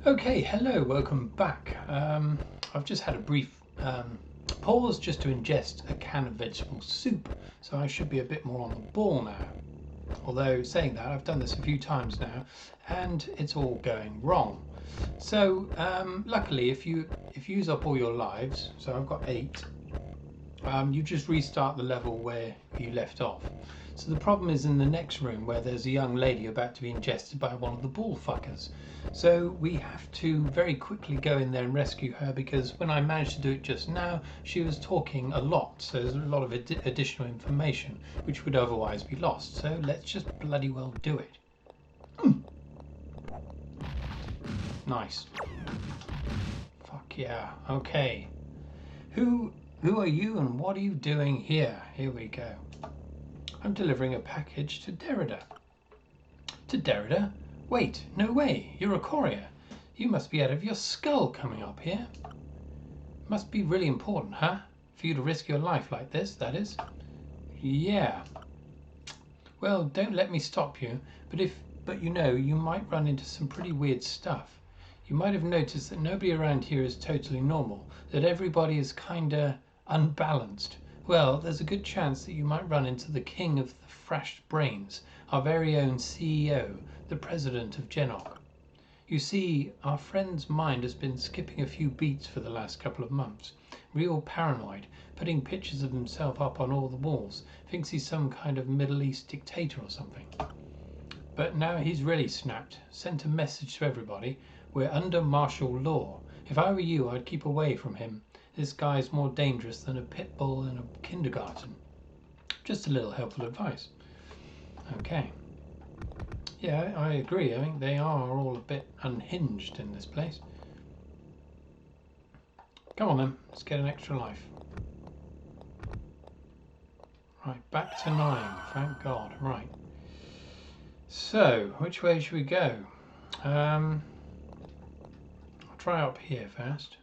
Okay, hello, welcome back. I've just had a brief pause just to ingest a can of vegetable soup, so I should be a bit more on the ball now. Although saying that, I've done this a few times now and it's all going wrong. So luckily, if you use up all your lives, so I've got 8, you just restart the level where you left off. So the problem is in the next room where there's a young lady about to be ingested by one of the ball fuckers. So we have to very quickly go in there and rescue her, because when I managed to do it just now, she was talking a lot. So there's a lot of additional information which would otherwise be lost. So let's just bloody well do it. Nice. Fuck yeah. Okay. Who are you and what are you doing here? Here we go. I'm delivering a package to Derrida. To Derrida? Wait, no way, you're a courier. You must be out of your skull coming up here. Must be really important, huh? For you to risk your life like this, that is. Yeah. Well, don't let me stop you, but you know, you might run into some pretty weird stuff. You might have noticed that nobody around here is totally normal, that everybody is kinda unbalanced. Well, there's a good chance that you might run into the king of the thrashed brains, our very own CEO, the president of Genoq. You see, our friend's mind has been skipping a few beats for the last couple of months. Real paranoid, putting pictures of himself up on all the walls, thinks he's some kind of Middle East dictator or something. But now he's really snapped, sent a message to everybody. We're under martial law. If I were you, I'd keep away from him. This guy's more dangerous than a pit bull in a kindergarten. Just a little helpful advice. Okay. Yeah, I agree. I think they are all a bit unhinged in this place. Come on then, let's get an extra life. Right, back to 9, thank God. Right. So, which way should we go? I'll try up here first.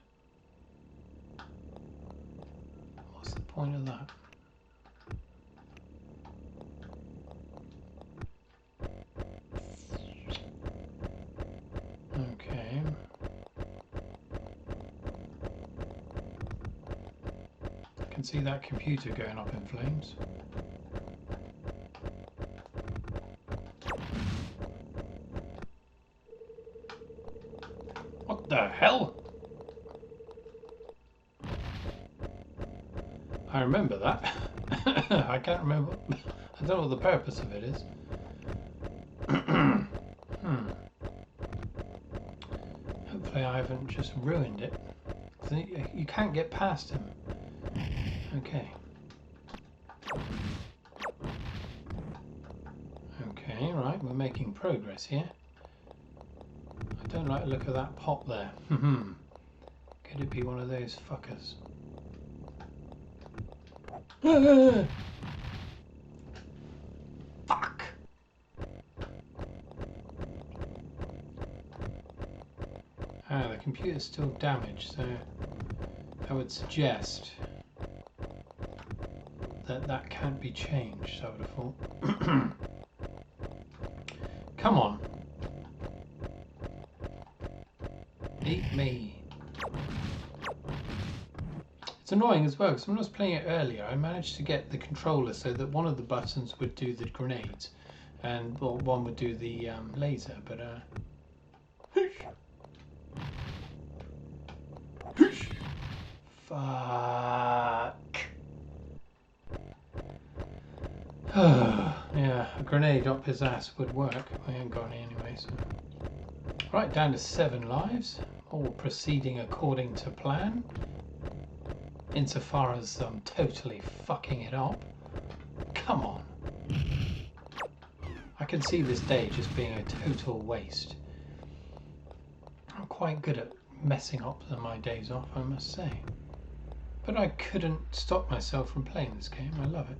What's the point of that? Okay. I can see that computer going up in flames. What the hell? I remember that. I can't remember. I don't know what the purpose of it is. Hopefully I haven't just ruined it. You can't get past him. Okay. Okay, right, we're making progress here. I don't like the look of that pop there. Could it be one of those fuckers? Fuck! Ah, the computer's still damaged, so I would suggest that that can't be changed, I would have thought. Come on. Eat me. It's annoying as well, because when I was playing it earlier, I managed to get the controller so that one of the buttons would do the grenades, and well, one would do the laser, but fuck. Yeah, a grenade up his ass would work. I ain't got any anyway, so. Right, down to 7 lives, all proceeding according to plan. Insofar as I'm totally fucking it up. Come on. I can see this day just being a total waste. I'm quite good at messing up my days off, I must say. But I couldn't stop myself from playing this game. I love it.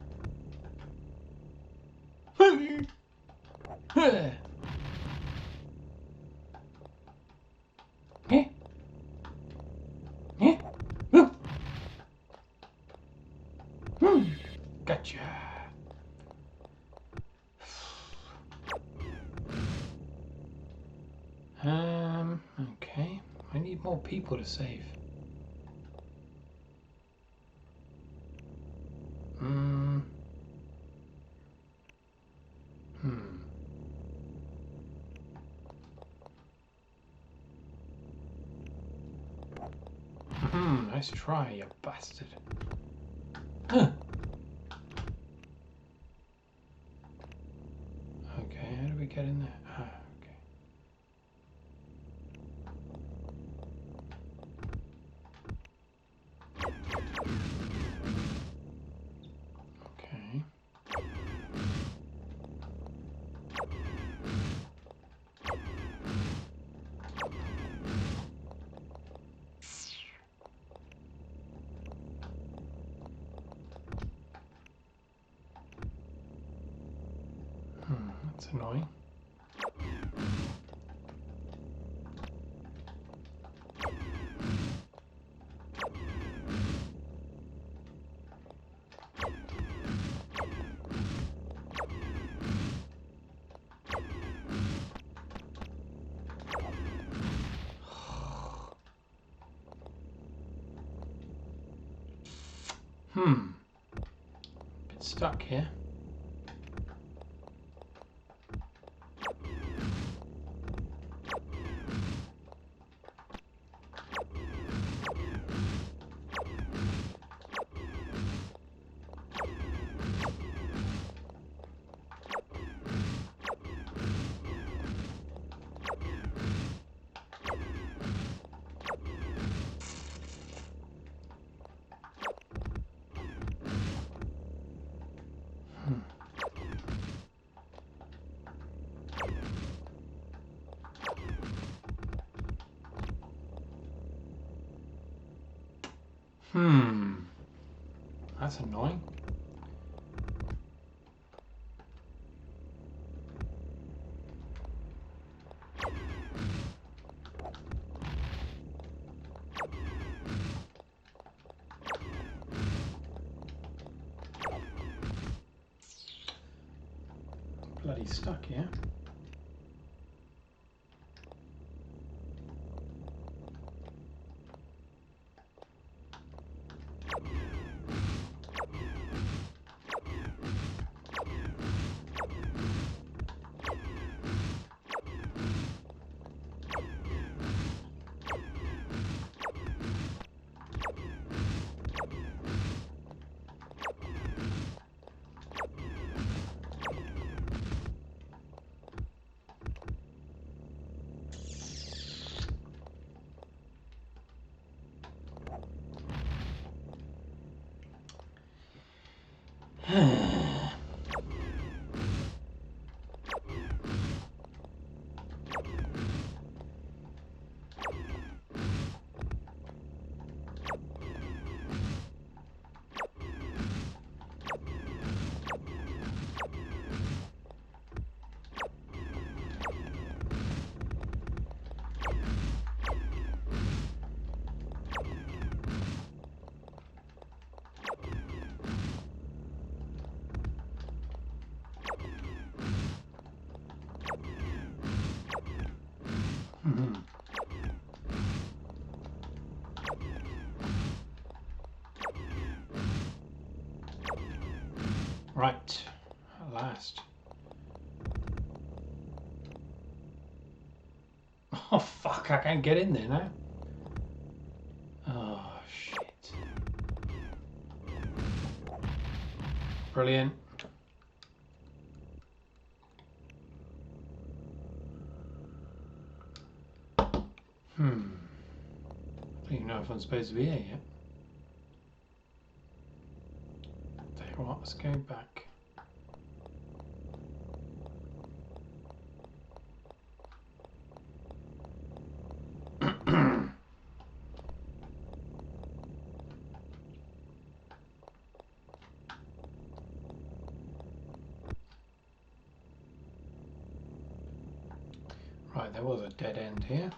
Gotcha. Okay. need more people to save. Nice try, you bastard. Okay, how do we get in there? Ah, okay. Okay. That's annoying. Bit stuck here. That's annoying. Bloody stuck here. Right, at last. Oh fuck, I can't get in there now. Oh shit. Brilliant. I don't even know if I'm supposed to be here yet. Tell you what, let's go back. Right, there was a dead end here.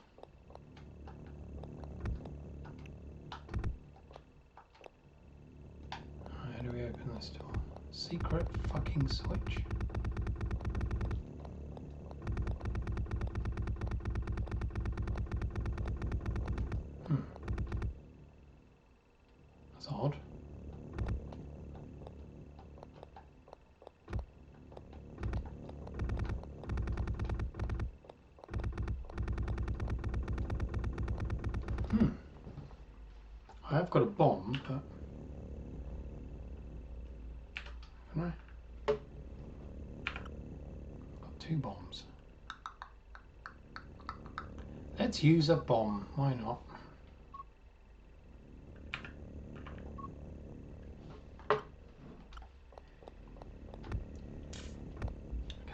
How do we open this door? Secret fucking switch. That's odd. I have got a bomb, but can I? Got 2 bombs. Let's use a bomb. Why not?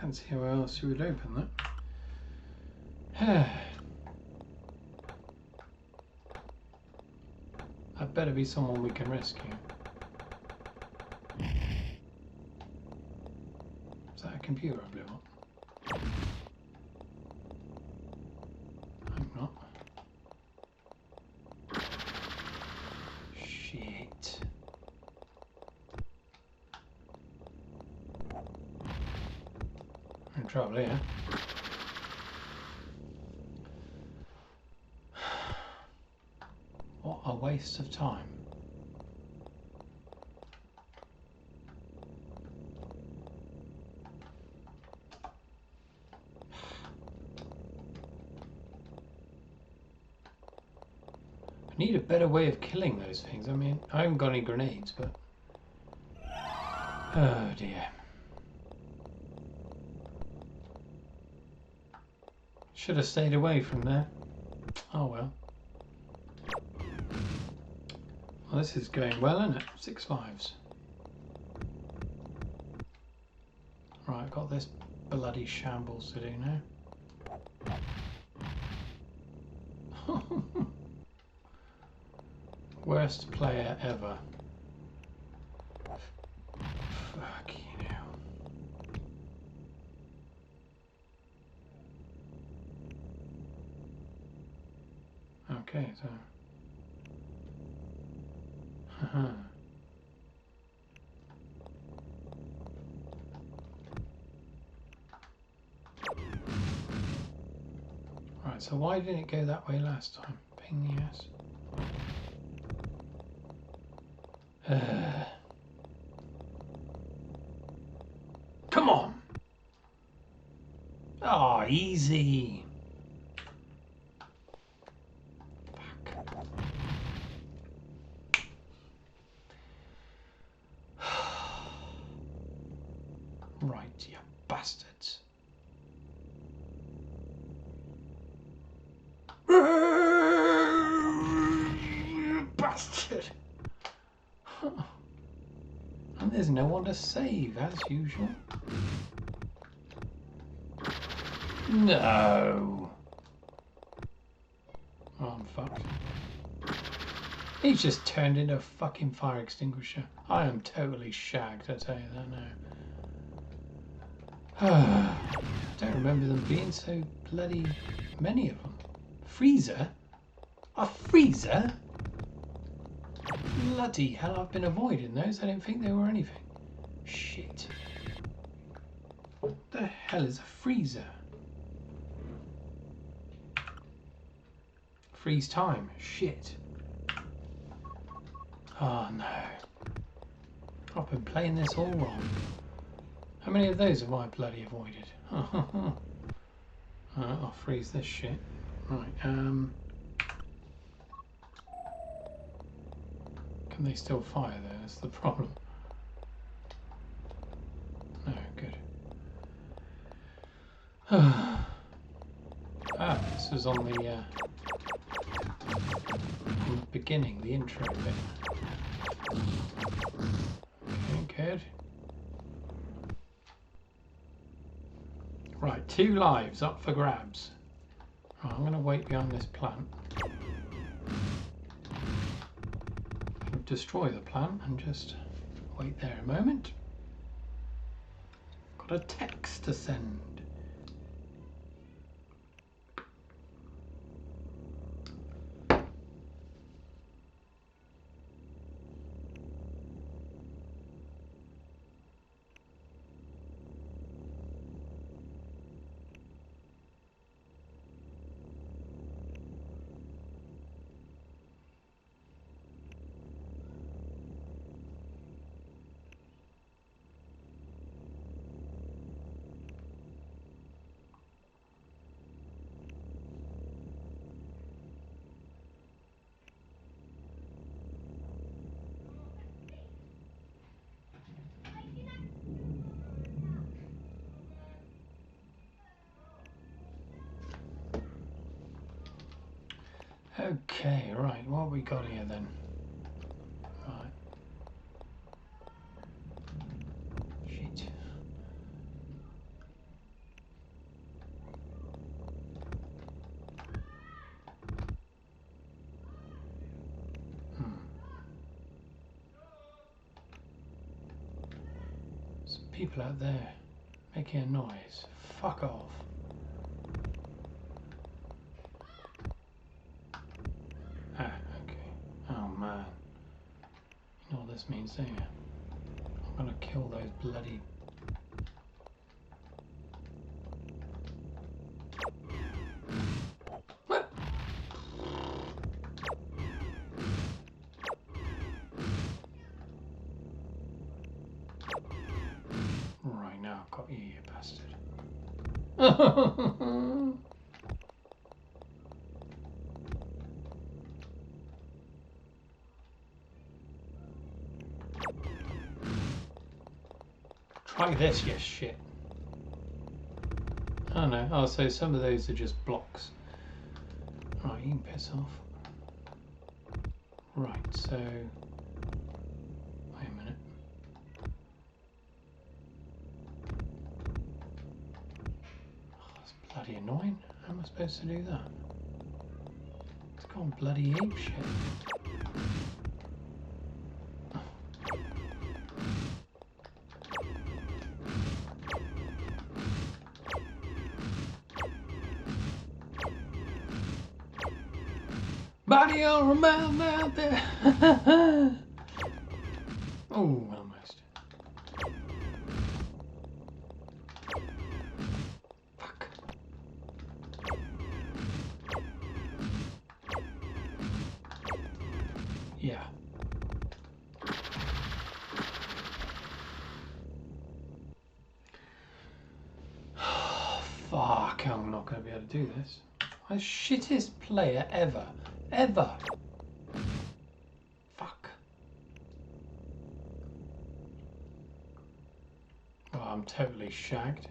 Can't see how else you would open that. That better be someone we can rescue. Is that a computer I blew up? I hope not. Shit. I'm in trouble here. What a waste of time. I need a better way of killing those things. I mean, I haven't got any grenades, but... Oh dear. Should have stayed away from there. Oh well. Well, this is going well, isn't it? 6 lives. Right, I've got this bloody shambles to do now. Worst player ever. Fucking hell. Okay, so... Right, so why didn't it go that way last time? Pain in the ass. Come on! Oh, easy. Fuck. Right, you bastards. You bastard! And there's no one to save, as usual. No! Oh, I'm fucked. He's just turned into a fucking fire extinguisher. I am totally shagged, I tell you that now. I don't remember them being so bloody many of them. Freezer? A freezer? Bloody hell, I've been avoiding those. I didn't think they were anything. Shit. What the hell is a freezer? Freeze time. Shit. Oh no. I've been playing this all wrong. How many of those have I bloody avoided? I'll freeze this shit. Right, can they still fire there? That's the problem. No, good. This was on the beginning, the intro bit. Okay, good. Right, 2 lives up for grabs. Right, I'm going to wait behind this plant. Destroy the plant and just wait there a moment. Got a text to send. Okay, right, what have we got here then? Right. Shit. Some people out there making a noise. Fuck off. Ah, okay. Oh man. You know what this means, don't you? I'm gonna kill those bloody... What? Right, now I've got you, you bastard. Try this, you shit. Oh no, oh, so some of those are just blocks. Right, you can piss off. Right, so... Wait a minute. Oh, that's bloody annoying. How am I supposed to do that? It's gone bloody ape shit. Body all around out there. Oh, almost. Fuck. Yeah. Fuck, I'm not going to be able to do this. I'm the shittest player ever. Ever. Fuck. Oh, I'm totally shagged.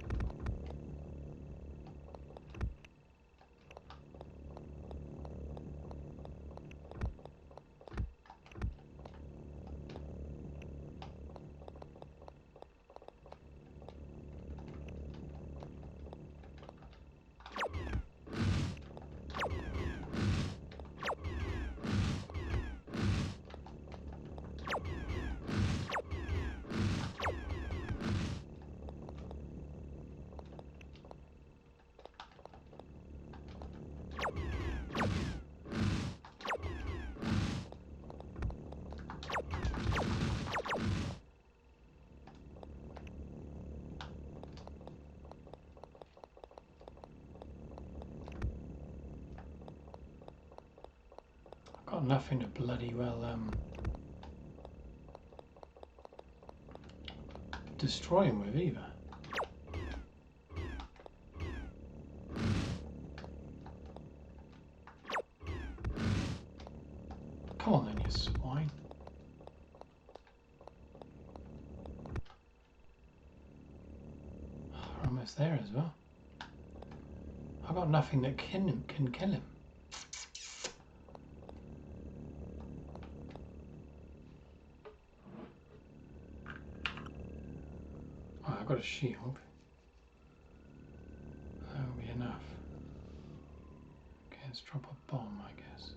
Got nothing to bloody well destroy him with either. Come on then, you swine. Oh, we're almost there as well. I've got nothing that can kill him. Oh, I've got a shield. That'll be enough. Okay, let's drop a bomb, I guess.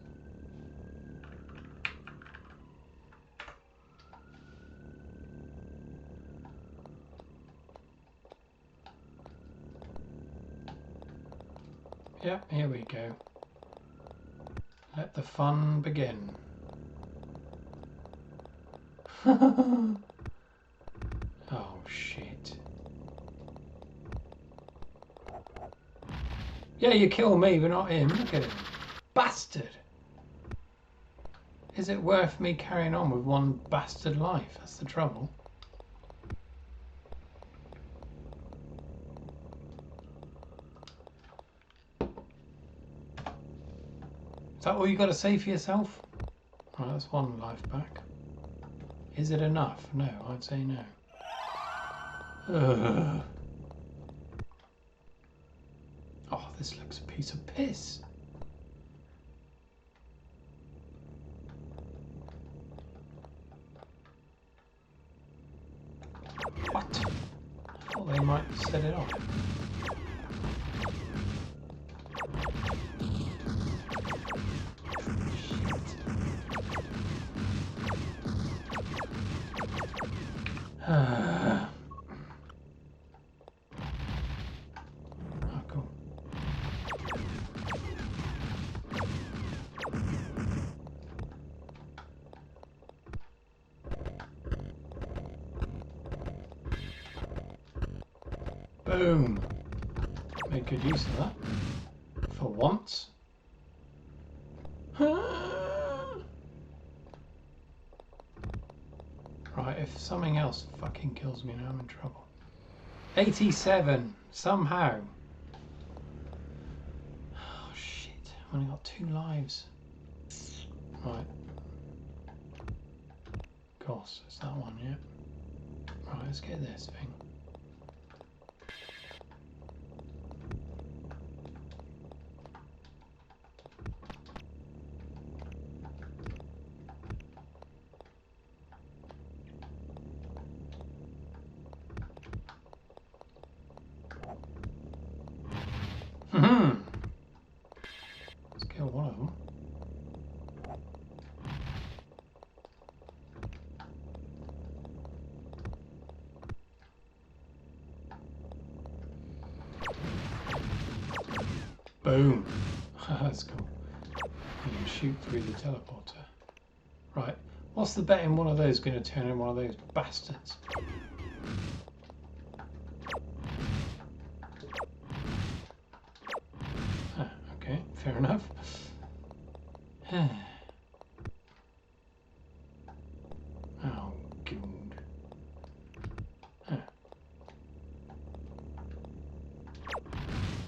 Yep, here we go. Let the fun begin. Oh shit. Yeah, you kill me, but not him. Look at him. Bastard! Is it worth me carrying on with one bastard life? That's the trouble. Is that all you got to say for yourself? Right, that's one life back. Is it enough? No, I'd say no. Ugh. Oh, this looks a piece of piss. might set it off. Oh, cool. Boom. Make good use of that. For once. Right, if something else fucking kills me now, I'm in trouble. 87, somehow. Oh shit, I've only got 2 lives. Right. Of course, it's that one, yeah. Right, let's get this thing. Let's kill one of them. Boom. That's cool. You can shoot through the teleporter. Right. What's the bet in one of those going to turn in one of those bastards? Okay, fair enough. Oh, God.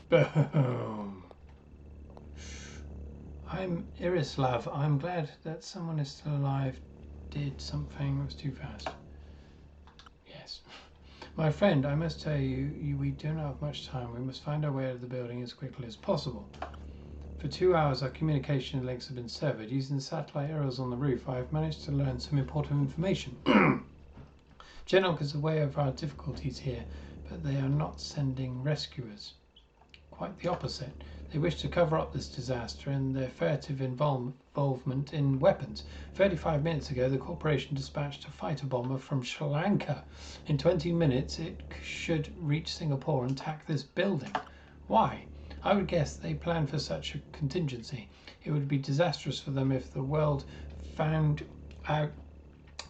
Boom. I'm Irislav. I'm glad that someone is still alive. Did something that was too fast. Yes. My friend, I must tell you, we do not have much time. We must find our way out of the building as quickly as possible. For 2 hours, our communication links have been severed. Using the satellite arrows on the roof, I have managed to learn some important information. Genoq is aware of our difficulties here, but they are not sending rescuers. Quite the opposite. They wish to cover up this disaster and their furtive involvement in weapons. 35 minutes ago, the corporation dispatched a fighter bomber from Sri Lanka. In 20 minutes, it should reach Singapore and attack this building. Why? I would guess they planned for such a contingency. It would be disastrous for them if the world found out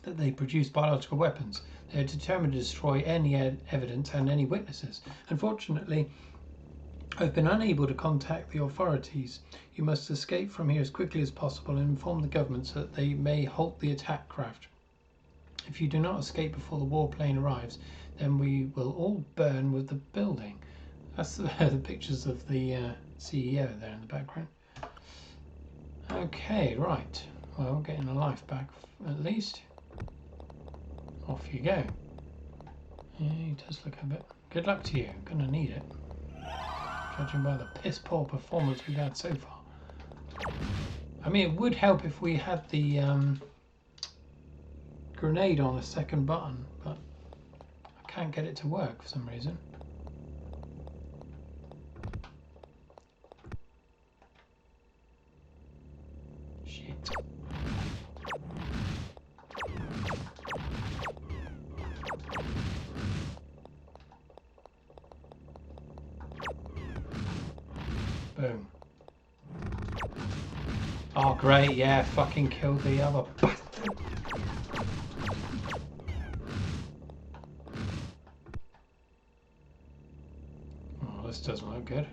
that they produce biological weapons. They are determined to destroy any evidence and any witnesses. Unfortunately, I've been unable to contact the authorities. You must escape from here as quickly as possible and inform the government so that they may halt the attack craft. If you do not escape before the warplane arrives, then we will all burn with the building. That's the pictures of the CEO there in the background. Okay, right. Well, getting a life back at least. Off you go. Yeah, he does look a bit... Good luck to you. Gonna need it. Judging by the piss poor performance we've had so far. I mean, it would help if we had the grenade on the second button, but I can't get it to work for some reason. Shit. Boom. Oh great, yeah, fucking killed the other bastard. Oh, this doesn't look good.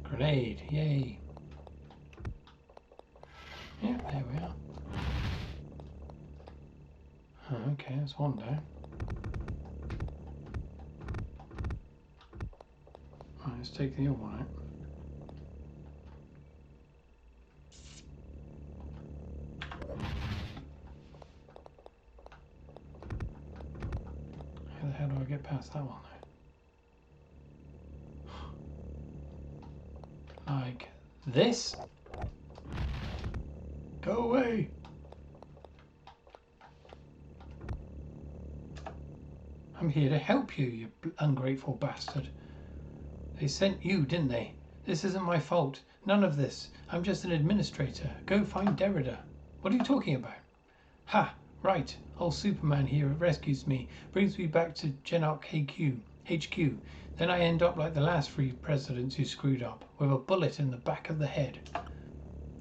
Grenade, yay. Yeah, there we are. Okay, that's one down. Right, let's take the other one out. How the hell do I get past that one though? Like this? Go away. I'm here to help you, you ungrateful bastard. They sent you, didn't they? This isn't my fault. None of this. I'm just an administrator. Go find Derrida. What are you talking about? Ha! Right. Old Superman here rescues me, brings me back to Genoq HQ. Then I end up like the last 3 presidents who screwed up, with a bullet in the back of the head.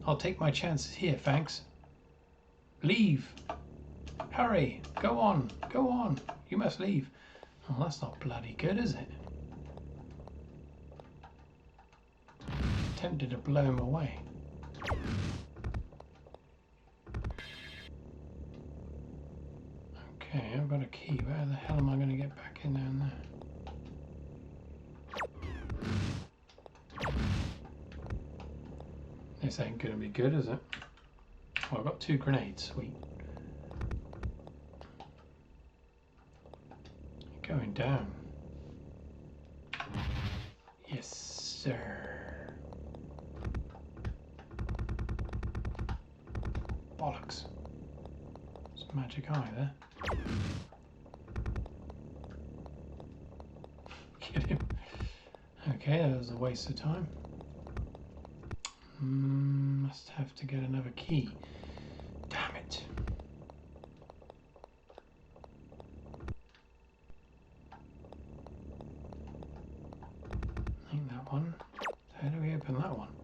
I'll take my chances here, thanks. Leave! Hurry! Go on! Go on! You must leave. Oh, that's not bloody good, is it? Tempted to blow him away. Okay, I've got a key. Where the hell am I going to get back in down there? This ain't going to be good, is it? Oh, I've got 2 grenades. Sweet. Going down. Yes, sir. Bollocks. It's a magic eye there. Get him. Okay, that was a waste of time. Must have to get another key. Damn it. I think that one. How do we open that one?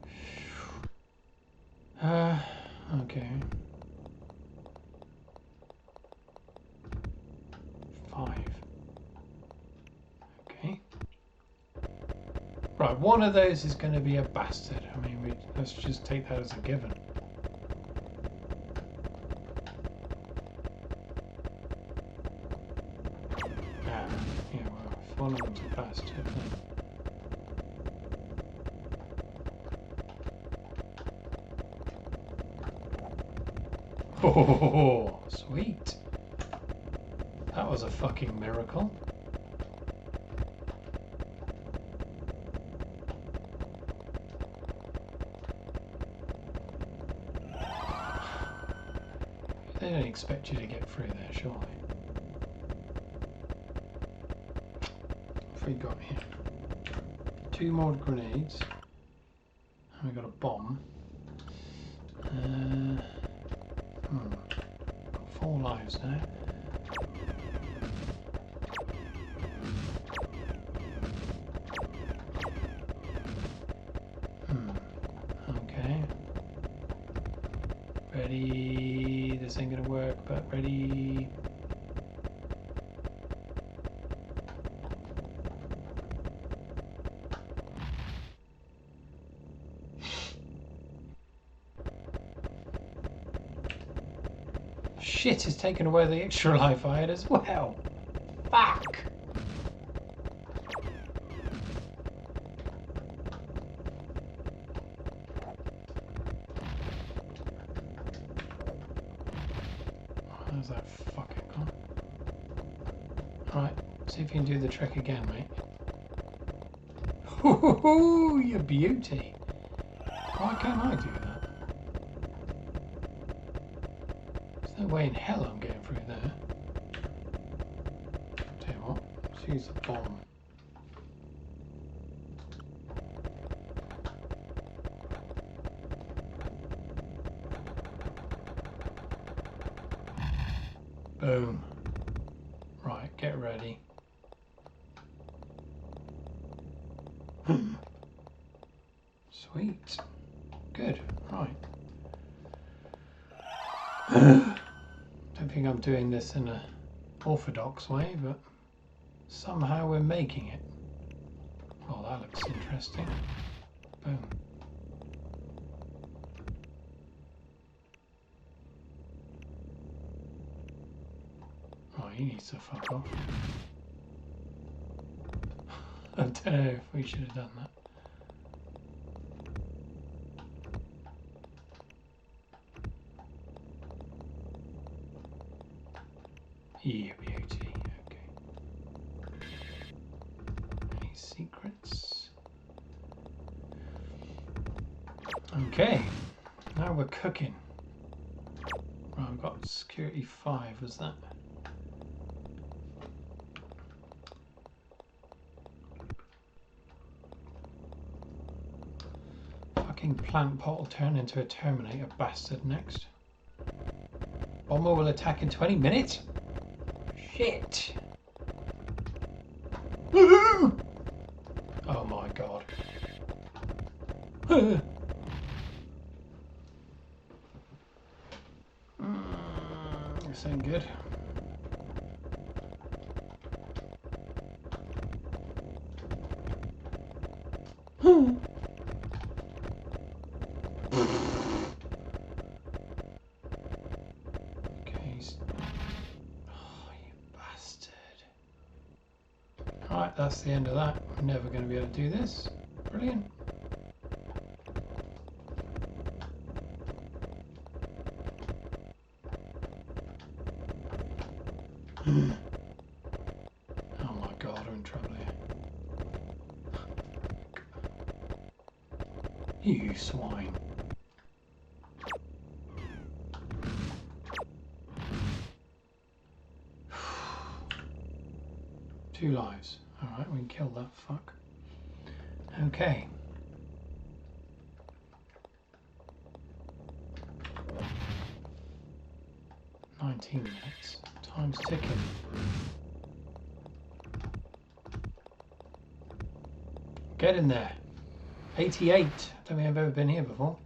Okay. 5. Okay. Right, one of those is going to be a bastard. I mean, let's just take that as a given. Ah, yeah, well, if one of them's a bastard, then... Oh, sweet. That was a fucking miracle. They don't expect you to get through there, surely. What have we got here? 2 more grenades. And we've got a bomb. Got 4 lives now. Okay. Ready. This ain't gonna work, but ready. Shit, has taken away the extra life I had as well. Fuck. How's that fucking gone? Right, see if you can do the trick again, mate. Hoo-hoo-hoo, you beauty. Why can't I do that? There's no way in hell I'm getting through there. Tell you what, let's use the bomb. Boom. Right, get ready. Sweet. Good. Right. Don't think I'm doing this in an orthodox way, but somehow we're making it. Oh, that looks interesting. Boom. Oh, he needs to fuck off. I don't know if we should have done that. Yeah, beauty. Okay. Any secrets? Okay. Now we're cooking. I've got security 5, was that? Fucking plant pot will turn into a Terminator bastard next. Bomber will attack in 20 minutes? Shit! Oh my god. This ain't good. Right, that's the end of that. I'm never going to be able to do this. Brilliant. Oh my god, I'm in trouble here. You swine. Two lives. Alright, we can kill that fuck. Okay. .19 Time's ticking. Get in there. 88. Don't think I've ever been here before.